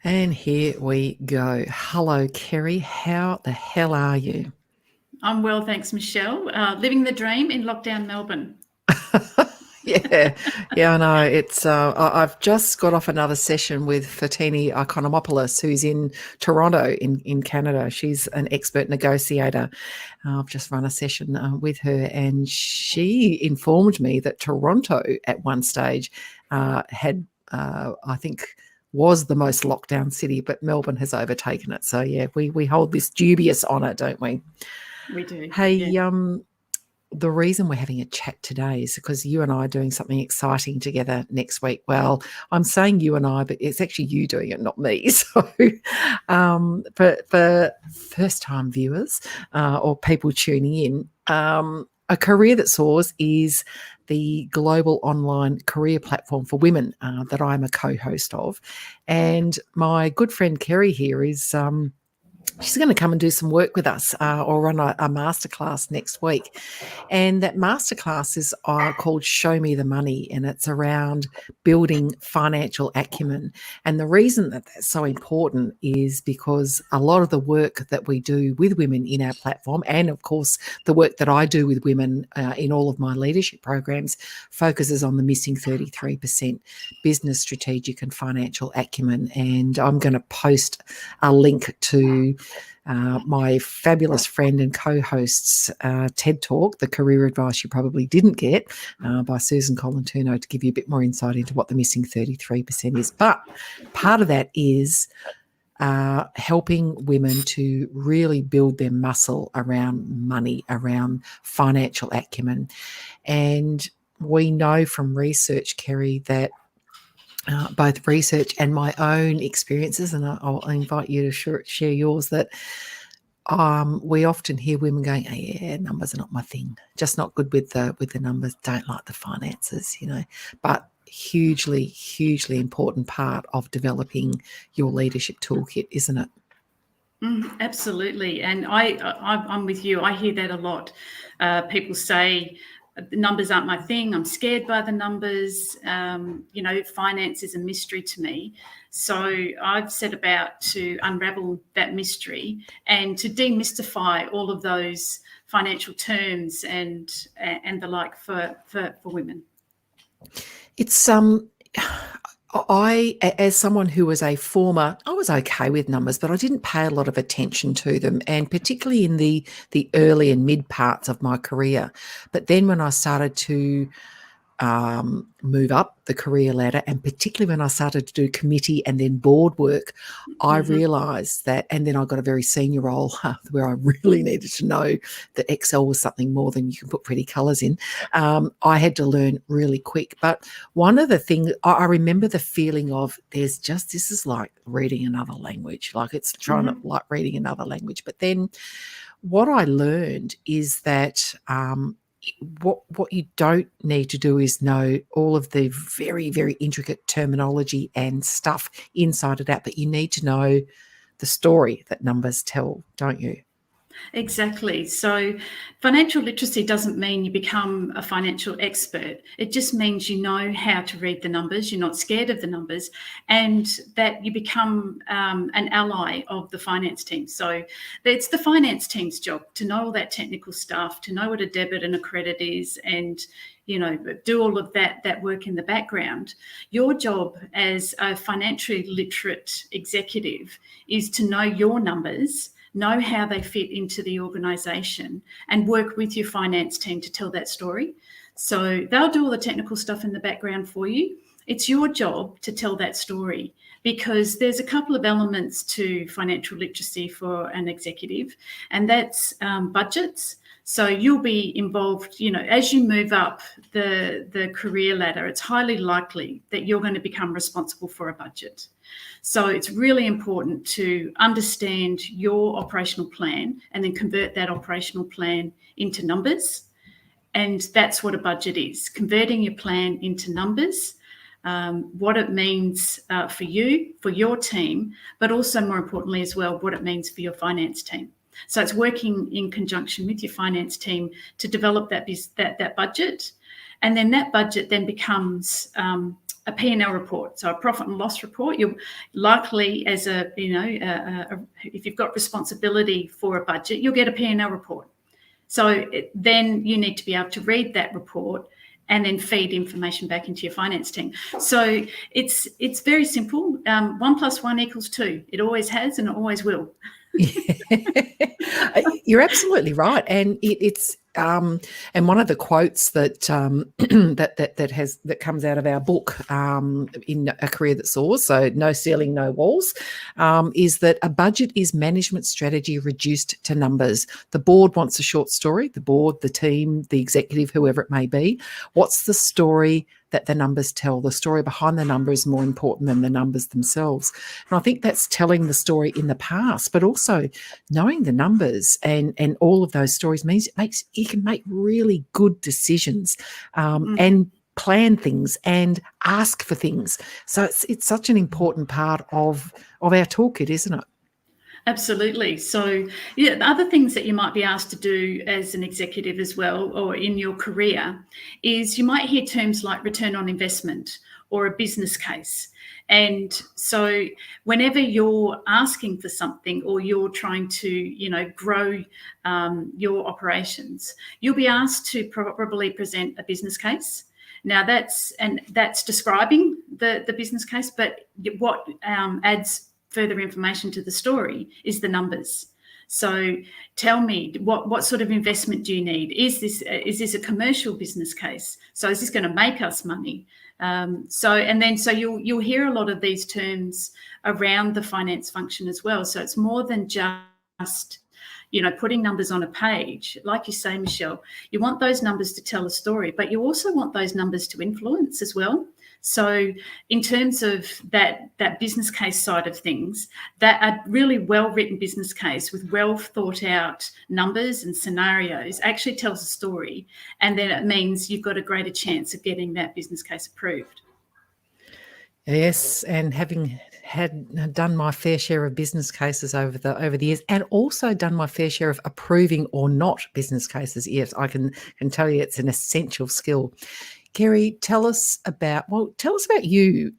And here we go. Hello, Kerry. How the hell are you? I'm well, thanks, Michelle. Living the dream in lockdown Melbourne. Yeah, I know. I've just got off another session with Fatini Ikonomopoulos, who's in Toronto in Canada. She's an expert negotiator. I've just run a session with her, and she informed me that Toronto at one stage had, I think, was the most lockdown city, but Melbourne has overtaken it. So yeah, we hold this dubious honour, don't we? We do, yeah. Hey, the reason we're having a chat today is because you and I are doing something exciting together next week. Well, I'm saying you and I, but it's actually you doing it, not me. So, for first-time viewers or people tuning in, A Career That Soars is the global online career platform for women that I'm a co-host of. And my good friend Kerry here is she's going to come and do some work with us or run a masterclass next week. And that masterclass is called Show Me the Money, and it's around building financial acumen. And the reason that that's so important is because a lot of the work that we do with women in our platform, and of course the work that I do with women in all of my leadership programs, focuses on the missing 33% business, strategic and financial acumen. And I'm going to post a link to my fabulous friend and co-host's TED Talk, The Career Advice You Probably Didn't Get, by Susan Colantuno, to give you a bit more insight into what the missing 33% is. But part of that is helping women to really build their muscle around money, around financial acumen. And we know from research, Kerry, that both research and my own experiences, and I'll invite you to share yours, that we often hear women going, oh, yeah, numbers are not my thing, just not good with the numbers, don't like the finances, but hugely important part of developing your leadership toolkit, isn't it? Absolutely. And I'm with you. I hear that a lot. People say, the numbers aren't my thing. I'm scared by the numbers. Finance is a mystery to me. So I've set about to unravel that mystery and to demystify all of those financial terms and the like for women. It's I, as someone who was I was okay with numbers, but I didn't pay a lot of attention to them, and particularly in the early and mid parts of my career. But then when I started to move up the career ladder, and particularly when I started to do committee and then board work, I realised that, and then I got a very senior role where I really needed to know that Excel was something more than you can put pretty colours in. I had to learn really quick. But one of the things, I remember the feeling of this is like reading another language, like it's trying to like reading another language. But then what I learned is that what you don't need to do is know all of the very intricate terminology and stuff inside and out, but you need to know the story that numbers tell, don't you? Exactly. So financial literacy doesn't mean you become a financial expert. It just means you know how to read the numbers, you're not scared of the numbers, and that you become an ally of the finance team. So it's the finance team's job to know all that technical stuff, to know what a debit and a credit is, and do all of that work in the background. Your job as a financially literate executive is to know your numbers, know how they fit into the organisation, and work with your finance team to tell that story. So they'll do all the technical stuff in the background for you. It's your job to tell that story, because there's a couple of elements to financial literacy for an executive, and that's budgets. So you'll be involved, as you move up the career ladder, it's highly likely that you're going to become responsible for a budget. So it's really important to understand your operational plan and then convert that operational plan into numbers. And that's what a budget is, converting your plan into numbers, what it means for you, for your team, but also more importantly as well, what it means for your finance team. So it's working in conjunction with your finance team to develop that budget And then that budget then becomes a P&L report, so a profit and loss report. You're likely, as if you've got responsibility for a budget, you'll get a P&L report. So then you need to be able to read that report and then feed information back into your finance team. So it's very simple. 1 + 1 = 2. It always has and it always will. You're absolutely right, and it's and one of the quotes that that comes out of our book in A Career That Soars, so no ceiling, no walls, is that a budget is management strategy reduced to numbers. The board wants a short story. The board, the team, the executive, whoever it may be. What's the story that the numbers tell? The story behind the number is more important than the numbers themselves. And I think that's telling the story in the past, but also knowing the numbers and all of those stories means you can make really good decisions and plan things and ask for things. So it's such an important part of our toolkit, isn't it? Absolutely. So, the other things that you might be asked to do as an executive as well, or in your career, is you might hear terms like return on investment or a business case. And so whenever you're asking for something or you're trying to, grow your operations, you'll be asked to probably present a business case. Now that's describing the business case, but what adds further information to the story is the numbers. So tell me, what sort of investment do you need? Is this a commercial business case? So is this going to make us money? So you'll hear a lot of these terms around the finance function as well. So it's more than just putting numbers on a page. Like you say, Michelle, you want those numbers to tell a story, but you also want those numbers to influence as well. So in terms of that business case side of things, that a really well-written business case with well thought out numbers and scenarios actually tells a story. And then it means you've got a greater chance of getting that business case approved. Yes, and having done my fair share of business cases over the years, and also done my fair share of approving or not business cases, yes, I can tell you it's an essential skill. Kerry, tell us about you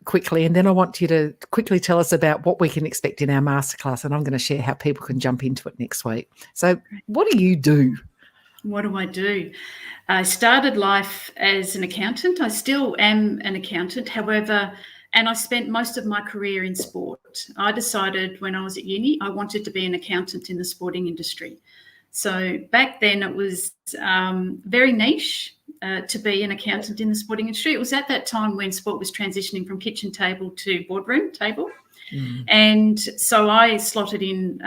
quickly, and then I want you to quickly tell us about what we can expect in our masterclass, and I'm going to share how people can jump into it next week. So what do you do? What do I do? I started life as an accountant. I still am an accountant, however, and I spent most of my career in sport. I decided when I was at uni, I wanted to be an accountant in the sporting industry. So back then it was very niche to be an accountant in the sporting industry. It was at that time when sport was transitioning from kitchen table to boardroom table. And so I slotted in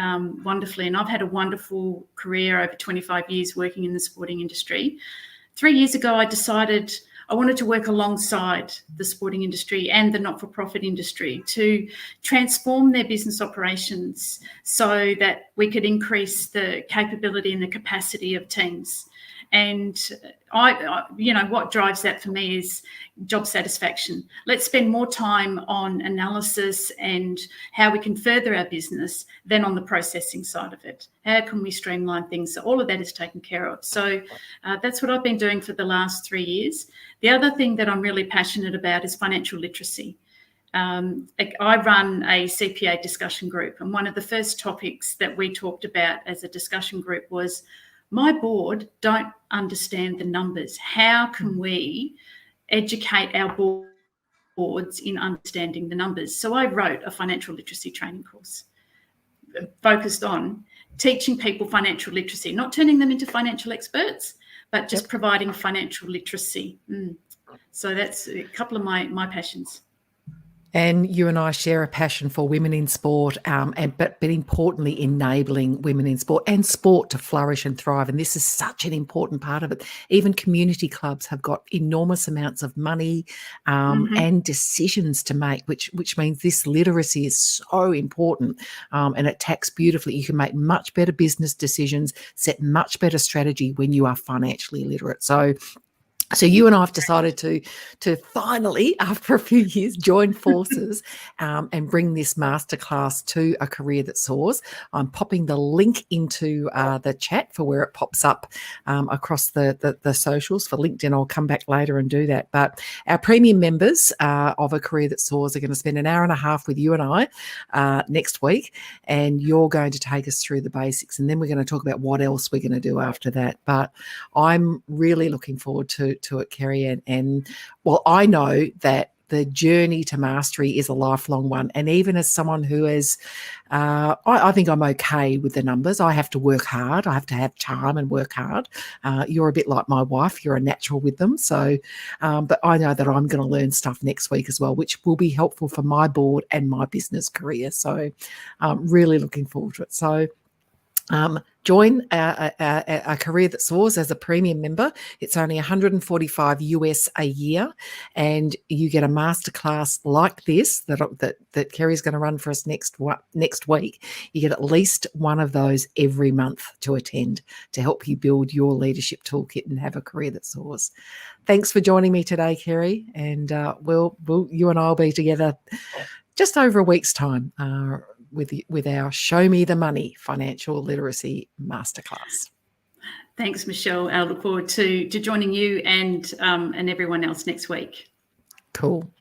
wonderfully, and I've had a wonderful career over 25 years working in the sporting industry. 3 years ago, I decided I wanted to work alongside the sporting industry and the not-for-profit industry to transform their business operations so that we could increase the capability and the capacity of teams. And what drives that for me is job satisfaction. Let's spend more time on analysis and how we can further our business than on the processing side of it. How can we streamline things? So all of that is taken care of. So that's what I've been doing for the last 3 years. The other thing that I'm really passionate about is financial literacy. I run a CPA discussion group, and one of the first topics that we talked about as a discussion group was, my board don't understand the numbers. How can we educate our boards in understanding the numbers? So I wrote a financial literacy training course focused on teaching people financial literacy, not turning them into financial experts, but just providing financial literacy. So that's a couple of my passions. And you and I share a passion for women in sport, but importantly, enabling women in sport and sport to flourish and thrive. And this is such an important part of it. Even community clubs have got enormous amounts of money and decisions to make, which means this literacy is so important, and it tacks beautifully. You can make much better business decisions, set much better strategy when you are financially literate. So So you and I have decided to finally, after a few years, join forces and bring this masterclass to A Career That Soars. I'm popping the link into the chat for where it pops up across the socials. For LinkedIn, I'll come back later and do that. But our premium members of A Career That Soars are going to spend an hour and a half with you and I next week, and you're going to take us through the basics, and then we're going to talk about what else we're going to do after that. But I'm really looking forward to it, Kerry, and well, I know that the journey to mastery is a lifelong one. And even as someone who is, I think I'm okay with the numbers. I have to work hard. I have to have time and work hard. You're a bit like my wife. You're a natural with them. So, but I know that I'm going to learn stuff next week as well, which will be helpful for my board and my business career. So I'm really looking forward to it. So join a Career That Soars as a premium member. It's only $145 US a year, and you get a masterclass like this that Kerry's going to run for us next week. You get at least one of those every month to attend to help you build your leadership toolkit and have a career that soars. Thanks for joining me today, Kerry, and you and I will be together just over a week's time. With our Show Me the Money Financial Literacy Masterclass. Thanks, Michelle. I look forward to joining you and everyone else next week. Cool.